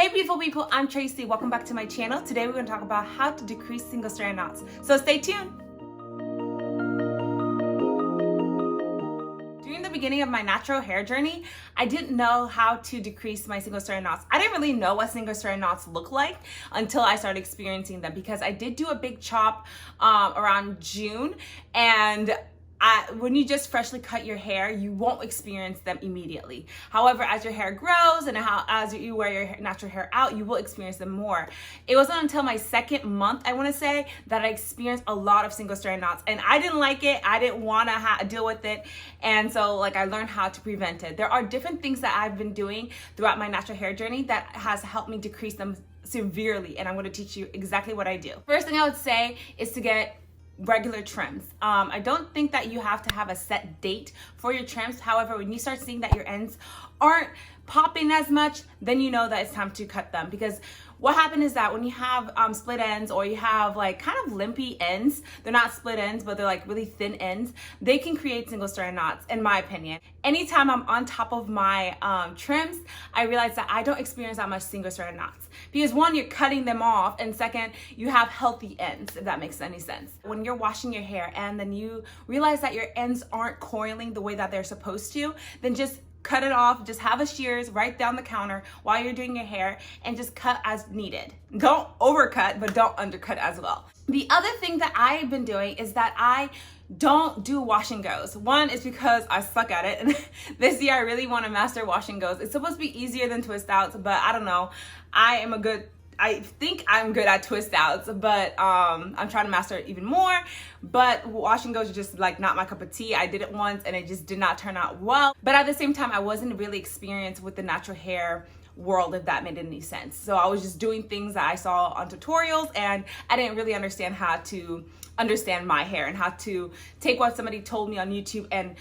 Hey beautiful people, I'm Tracy. Welcome back to my channel. Today we're going to talk about how to decrease single strand knots. So stay tuned. During the beginning of my natural hair journey, I didn't know how to decrease my single strand knots. I didn't really know what single strand knots look like until I started experiencing them, because I did do a big chop around June, and when you just freshly cut your hair, you won't experience them immediately. However, as your hair grows and as you wear your natural hair out, you will experience them more. It wasn't until my second month, I want to say, that I experienced a lot of single strand knots, and I didn't like it. I didn't want to deal with it, and so I learned how to prevent it. There are different things that I've been doing throughout my natural hair journey that has helped me decrease them severely, and I'm going to teach you exactly what I do. First thing I would say is to get regular trims. I don't think that you have to have a set date for your trims. However, when you start seeing that your ends aren't popping as much, then you know that it's time to cut them. Because what happened is that when you have split ends, or you have kind of limpy ends, they're not split ends, but they're really thin ends, they can create single strand knots, in my opinion. Anytime I'm on top of my trims, I realize that I don't experience that much single strand knots. Because one, you're cutting them off, and second, you have healthy ends, if that makes any sense. When you're washing your hair and then you realize that your ends aren't coiling the way that they're supposed to, then just cut it off. Just have a shears right down the counter while you're doing your hair and just cut as needed. Don't overcut, but don't undercut as well. The other thing that I've been doing is that I don't do wash and goes. One is because I suck at it, and this year I really want to master wash and goes. It's supposed to be easier than twist outs, but I don't know. I think I'm good at twist outs, but I'm trying to master it even more. But wash and goes are just not my cup of tea. I did it once and it just did not turn out well. But at the same time, I wasn't really experienced with the natural hair world, if that made any sense. So I was just doing things that I saw on tutorials, and I didn't really understand how to understand my hair and how to take what somebody told me on YouTube and,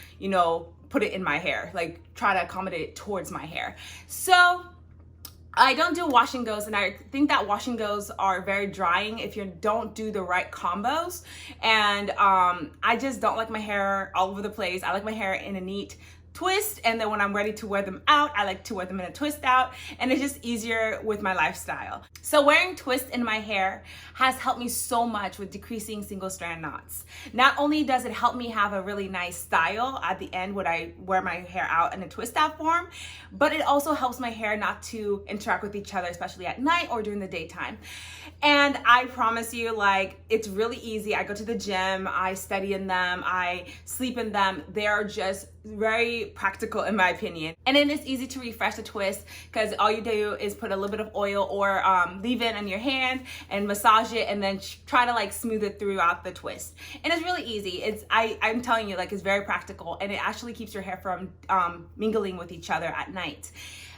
put it in my hair, try to accommodate it towards my hair. So I don't do wash and goes, and I think that wash and goes are very drying if you don't do the right combos. And I just don't like my hair all over the place. I like my hair in a neat twist, and then when I'm ready to wear them out, I like to wear them in a twist out, and it's just easier with my lifestyle. So wearing twists in my hair has helped me so much with decreasing single strand knots. Not only does it help me have a really nice style at the end when I wear my hair out in a twist out form, but it also helps my hair not to interact with each other, especially at night or during the daytime. And I promise you, it's really easy. I go to the gym, I study in them, I sleep in them. They are just very practical, in my opinion. And then it's easy to refresh the twist, because all you do is put a little bit of oil or leave it on your hand and massage it, and then try to smooth it throughout the twist. And it's really easy. I'm telling you, it's very practical, and it actually keeps your hair from mingling with each other at night.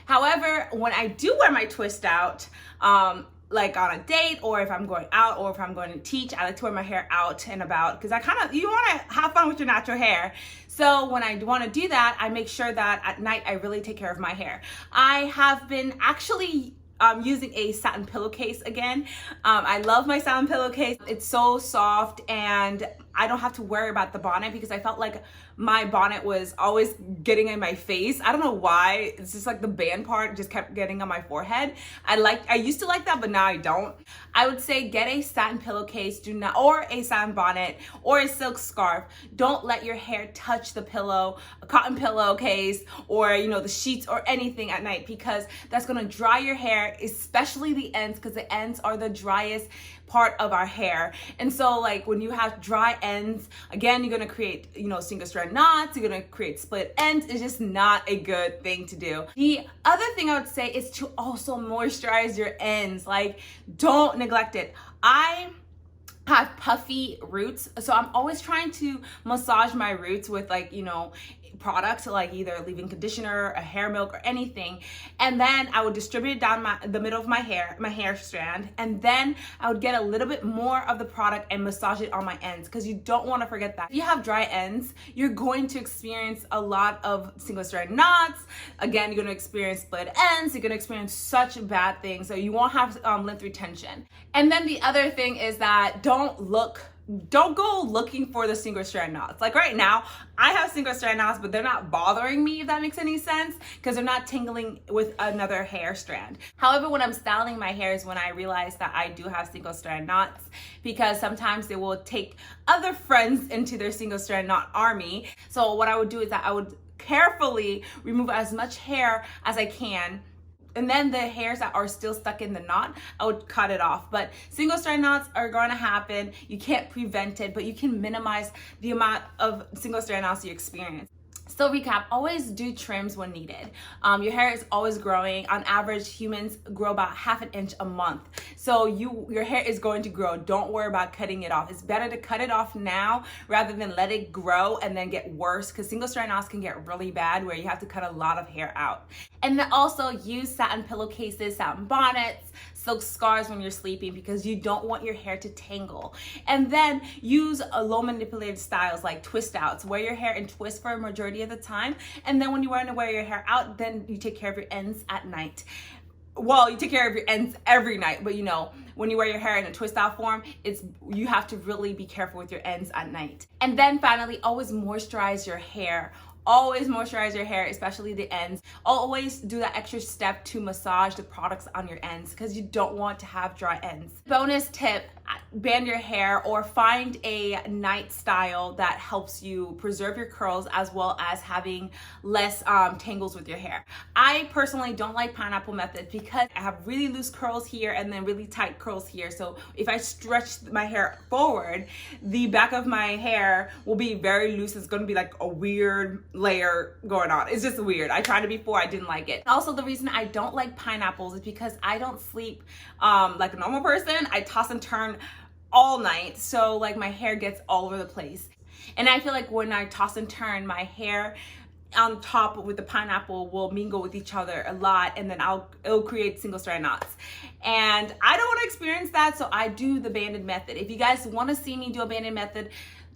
However, when I do wear my twist out, on a date, or if I'm going out, or if I'm going to teach, I like to wear my hair out and about, because you want to have fun with your natural hair. So when I want to do that, I make sure that at night I really take care of my hair. I have been actually using a satin pillowcase again. I love my satin pillowcase. It's so soft, and I don't have to worry about the bonnet, because I felt like my bonnet was always getting in my face. I don't know why. It's just the band part just kept getting on my forehead. I used to like that, but now I don't. I would say get a satin pillowcase, or a satin bonnet, or a silk scarf. Don't let your hair touch the pillow, a cotton pillowcase, or the sheets or anything at night, because that's gonna dry your hair, especially the ends, because the ends are the driest part of our hair. And so when you have dry ends, again, you're gonna create single strand knots, you're gonna create split ends. It's just not a good thing to do. The other thing I would say is to also moisturize your ends. Don't neglect it. I have puffy roots, so I'm always trying to massage my roots with products, either leave-in conditioner, a hair milk, or anything, and then I would distribute it down the middle of my hair strand, and then I would get a little bit more of the product and massage it on my ends, because you don't want to forget that. If you have dry ends, you're going to experience a lot of single strand knots. Again, you're going to experience split ends. You're going to experience such bad things, so you won't have lymph retention. And then the other thing is that don't look don't go looking for the single strand knots. Like right now, I have single strand knots, but they're not bothering me, if that makes any sense, because they're not tingling with another hair strand. However, when I'm styling my hair is when I realize that I do have single strand knots, because sometimes they will take other friends into their single strand knot army. So what I would do is that I would carefully remove as much hair as I can, and then the hairs that are still stuck in the knot, I would cut it off. But single strand knots are going to happen. You can't prevent it, but you can minimize the amount of single strand knots you experience. So recap, always do trims when needed. Your hair is always growing. On average, humans grow about ½ inch a month. So your hair is going to grow. Don't worry about cutting it off. It's better to cut it off now rather than let it grow and then get worse, because single strand knots can get really bad where you have to cut a lot of hair out. And then also use satin pillowcases, satin bonnets, silk scarves when you're sleeping, because you don't want your hair to tangle. And then use low manipulated styles like twist outs. Wear your hair in twists for a majority of the time, and then when you want to wear your hair out, then you take care of your ends at night. Well, you take care of your ends every night, but you know, when you wear your hair in a twist out form, you have to really be careful with your ends at night. And then finally, always moisturize your hair. Always moisturize your hair, especially the ends. Always do that extra step to massage the products on your ends, because you don't want to have dry ends. Bonus tip, band your hair or find a night style that helps you preserve your curls as well as having less tangles with your hair. I personally don't like pineapple method because I have really loose curls here and then really tight curls here. So if I stretch my hair forward, the back of my hair will be very loose. It's going to be like a weird layer going on. It's just weird. I tried it before. I didn't like it. Also, the reason I don't like pineapples is because I don't sleep like a normal person. I toss and turn all night, so like my hair gets all over the place. And I feel like when I toss and turn, my hair on top with the pineapple will mingle with each other a lot, and then it'll create single strand knots. And I don't want to experience that, so I do the banded method. If you guys want to see me do a banded method,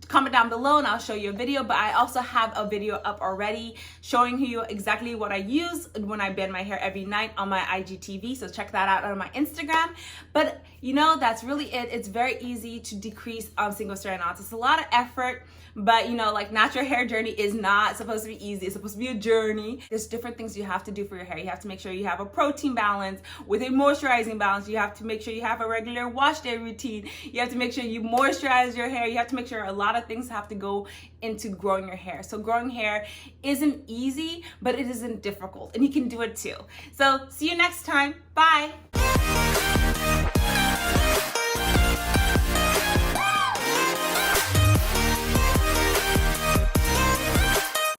comment down below and I'll show you a video. But I also have a video up already showing you exactly what I use when I band my hair every night on my IGTV, so check that out on my Instagram. But you know, that's really it. It's very easy to decrease single strand knots. It's a lot of effort, but you know, like natural hair journey is not supposed to be easy. It's supposed to be a journey. There's different things you have to do for your hair. You have to make sure you have a protein balance with a moisturizing balance. You have to make sure you have a regular wash day routine. You have to make sure you moisturize your hair. You have to make sure a lot of things have to go into growing your hair. So growing hair isn't easy, but it isn't difficult, and you can do it too. So see you next time. Bye.